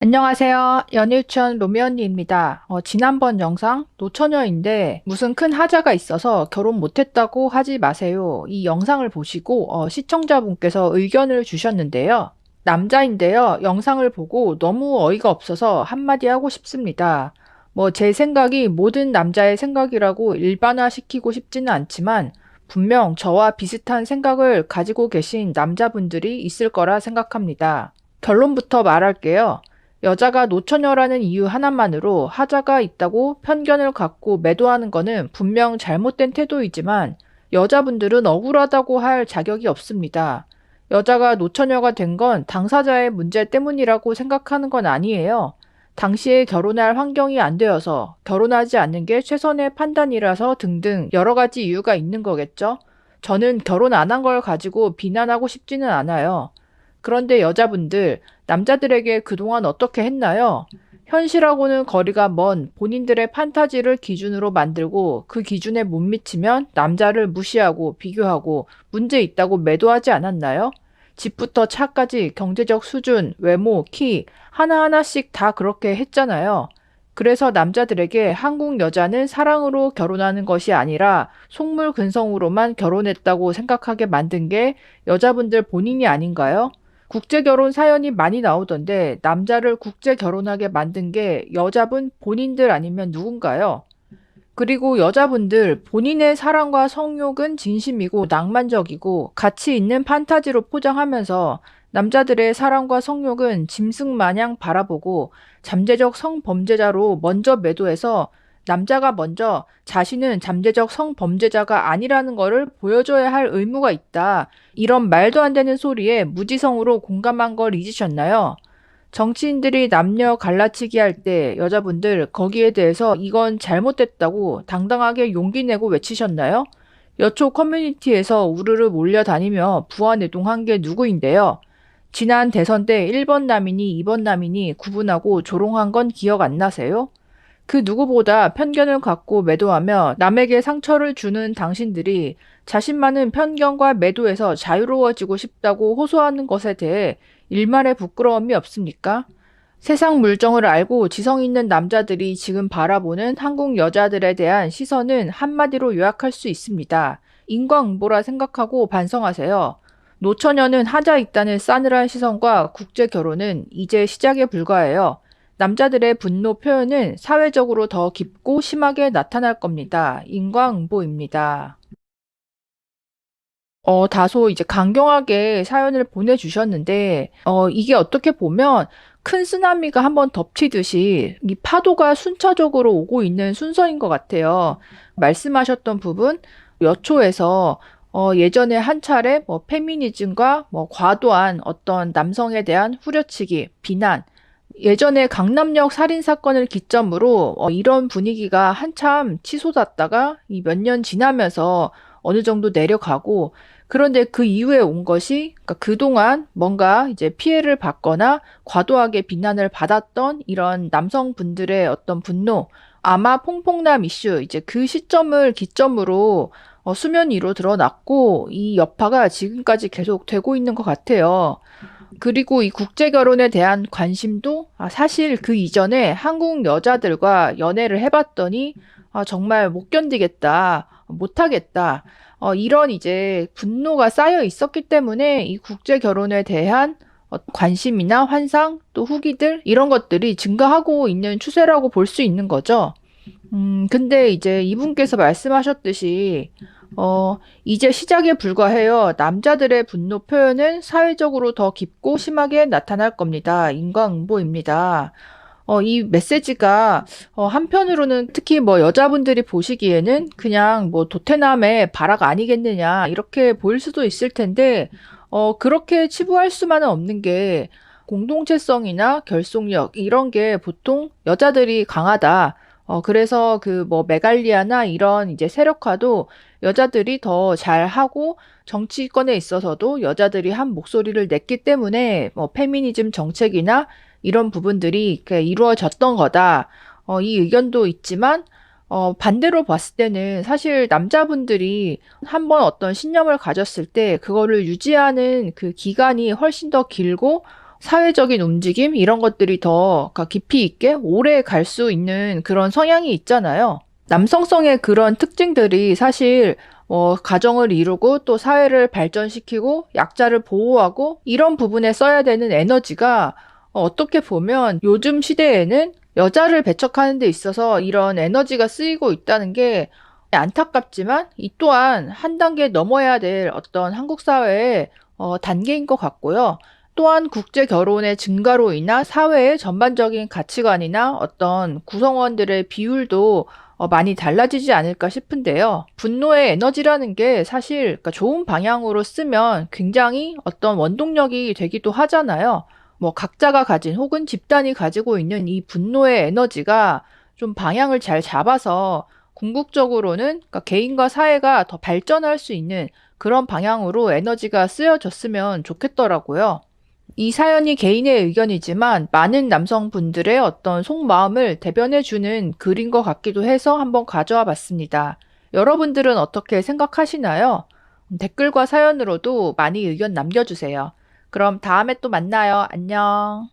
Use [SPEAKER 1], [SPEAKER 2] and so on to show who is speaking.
[SPEAKER 1] 안녕하세요. 연일천 로미 언니입니다. 지난번 영상 노처녀인데 무슨 큰 하자가 있어서 결혼 못했다고 하지 마세요. 이 영상을 보시고 시청자분께서 의견을 주셨는데요. 남자인데요. 영상을 보고 너무 어이가 없어서 한마디 하고 싶습니다. 제 생각이 모든 남자의 생각이라고 일반화시키고 싶지는 않지만 분명 저와 비슷한 생각을 가지고 계신 남자분들이 있을 거라 생각합니다. 결론부터 말할게요. 여자가 노처녀라는 이유 하나만으로 하자가 있다고 편견을 갖고 매도하는 거는 분명 잘못된 태도이지만 여자분들은 억울하다고 할 자격이 없습니다. 여자가 노처녀가 된 건 당사자의 문제 때문이라고 생각하는 건 아니에요. 당시에 결혼할 환경이 안 되어서 결혼하지 않는 게 최선의 판단이라서 등등 여러 가지 이유가 있는 거겠죠. 저는 결혼 안 한 걸 가지고 비난하고 싶지는 않아요. 그런데 여자분들, 남자들에게 그동안 어떻게 했나요? 현실하고는 거리가 먼 본인들의 판타지를 기준으로 만들고 그 기준에 못 미치면 남자를 무시하고 비교하고 문제 있다고 매도하지 않았나요? 집부터 차까지 경제적 수준, 외모, 키 하나하나씩 다 그렇게 했잖아요. 그래서 남자들에게 한국 여자는 사랑으로 결혼하는 것이 아니라 속물근성으로만 결혼했다고 생각하게 만든 게 여자분들 본인이 아닌가요? 국제결혼 사연이 많이 나오던데 남자를 국제결혼하게 만든 게 여자분 본인들 아니면 누군가요? 그리고 여자분들 본인의 사랑과 성욕은 진심이고 낭만적이고 가치 있는 판타지로 포장하면서 남자들의 사랑과 성욕은 짐승 마냥 바라보고 잠재적 성범죄자로 먼저 매도해서 남자가 먼저 자신은 잠재적 성범죄자가 아니라는 거를 보여줘야 할 의무가 있다. 이런 말도 안 되는 소리에 무지성으로 공감한 걸 잊으셨나요? 정치인들이 남녀 갈라치기 할 때 여자분들 거기에 대해서 이건 잘못됐다고 당당하게 용기 내고 외치셨나요? 여초 커뮤니티에서 우르르 몰려다니며 부안해동한 게 누구인데요? 지난 대선 때 1번 남이니 2번 남이니 구분하고 조롱한 건 기억 안 나세요? 그 누구보다 편견을 갖고 매도하며 남에게 상처를 주는 당신들이 자신만은 편견과 매도에서 자유로워지고 싶다고 호소하는 것에 대해 일말의 부끄러움이 없습니까? 세상 물정을 알고 지성 있는 남자들이 지금 바라보는 한국 여자들에 대한 시선은 한마디로 요약할 수 있습니다. 인과응보라 생각하고 반성하세요. 노처녀는 하자 있다는 싸늘한 시선과 국제 결혼은 이제 시작에 불과해요. 남자들의 분노 표현은 사회적으로 더 깊고 심하게 나타날 겁니다. 인과응보입니다. 다소 이제 강경하게 사연을 보내주셨는데, 이게 어떻게 보면 큰 쓰나미가 한번 덮치듯이 이 파도가 순차적으로 오고 있는 순서인 것 같아요. 말씀하셨던 부분, 여초에서 예전에 한 차례 페미니즘과 과도한 어떤 남성에 대한 후려치기, 비난, 예전에 강남역 살인 사건을 기점으로 이런 분위기가 한참 치솟았다가 이 몇 년 지나면서 어느 정도 내려가고 그런데 그 이후에 온 것이 그러니까 그동안 뭔가 이제 피해를 받거나 과도하게 비난을 받았던 이런 남성분들의 어떤 분노 아마 퐁퐁남 이슈 이제 그 시점을 기점으로 수면 위로 드러났고 이 여파가 지금까지 계속 되고 있는 것 같아요. 그리고 이 국제 결혼에 대한 관심도 사실 그 이전에 한국 여자들과 연애를 해봤더니 정말 못 견디겠다, 못하겠다. 이런 이제 분노가 쌓여 있었기 때문에 이 국제 결혼에 대한 관심이나 환상 또 후기들 이런 것들이 증가하고 있는 추세라고 볼 수 있는 거죠. 근데 이제 이분께서 말씀하셨듯이, 이제 시작에 불과해요. 남자들의 분노 표현은 사회적으로 더 깊고 심하게 나타날 겁니다. 인과응보입니다. 이 메시지가, 한편으로는 특히 여자분들이 보시기에는 그냥 도태남의 발악 아니겠느냐, 이렇게 보일 수도 있을 텐데, 그렇게 치부할 수만은 없는 게, 공동체성이나 결속력, 이런 게 보통 여자들이 강하다. 그래서 메갈리아나 이런 이제 세력화도 여자들이 더 잘하고 정치권에 있어서도 여자들이 한 목소리를 냈기 때문에 페미니즘 정책이나 이런 부분들이 이렇게 이루어졌던 거다. 이 의견도 있지만 반대로 봤을 때는 사실 남자분들이 한번 어떤 신념을 가졌을 때 그거를 유지하는 그 기간이 훨씬 더 길고 사회적인 움직임 이런 것들이 더 깊이 있게 오래 갈 수 있는 그런 성향이 있잖아요. 남성성의 그런 특징들이 사실 가정을 이루고 또 사회를 발전시키고 약자를 보호하고 이런 부분에 써야 되는 에너지가 어떻게 보면 요즘 시대에는 여자를 배척하는 데 있어서 이런 에너지가 쓰이고 있다는 게 안타깝지만 이 또한 한 단계 넘어야 될 어떤 한국 사회의 단계인 것 같고요. 또한 국제 결혼의 증가로 인한 사회의 전반적인 가치관이나 어떤 구성원들의 비율도 많이 달라지지 않을까 싶은데요. 분노의 에너지라는 게 사실 그러니까 좋은 방향으로 쓰면 굉장히 어떤 원동력이 되기도 하잖아요. 뭐 각자가 가진 혹은 집단이 가지고 있는 이 분노의 에너지가 좀 방향을 잘 잡아서 궁극적으로는 그러니까 개인과 사회가 더 발전할 수 있는 그런 방향으로 에너지가 쓰여졌으면 좋겠더라고요. 이 사연이 개인의 의견이지만 많은 남성분들의 어떤 속마음을 대변해주는 글인 것 같기도 해서 한번 가져와 봤습니다. 여러분들은 어떻게 생각하시나요? 댓글과 사연으로도 많이 의견 남겨주세요. 그럼 다음에 또 만나요. 안녕.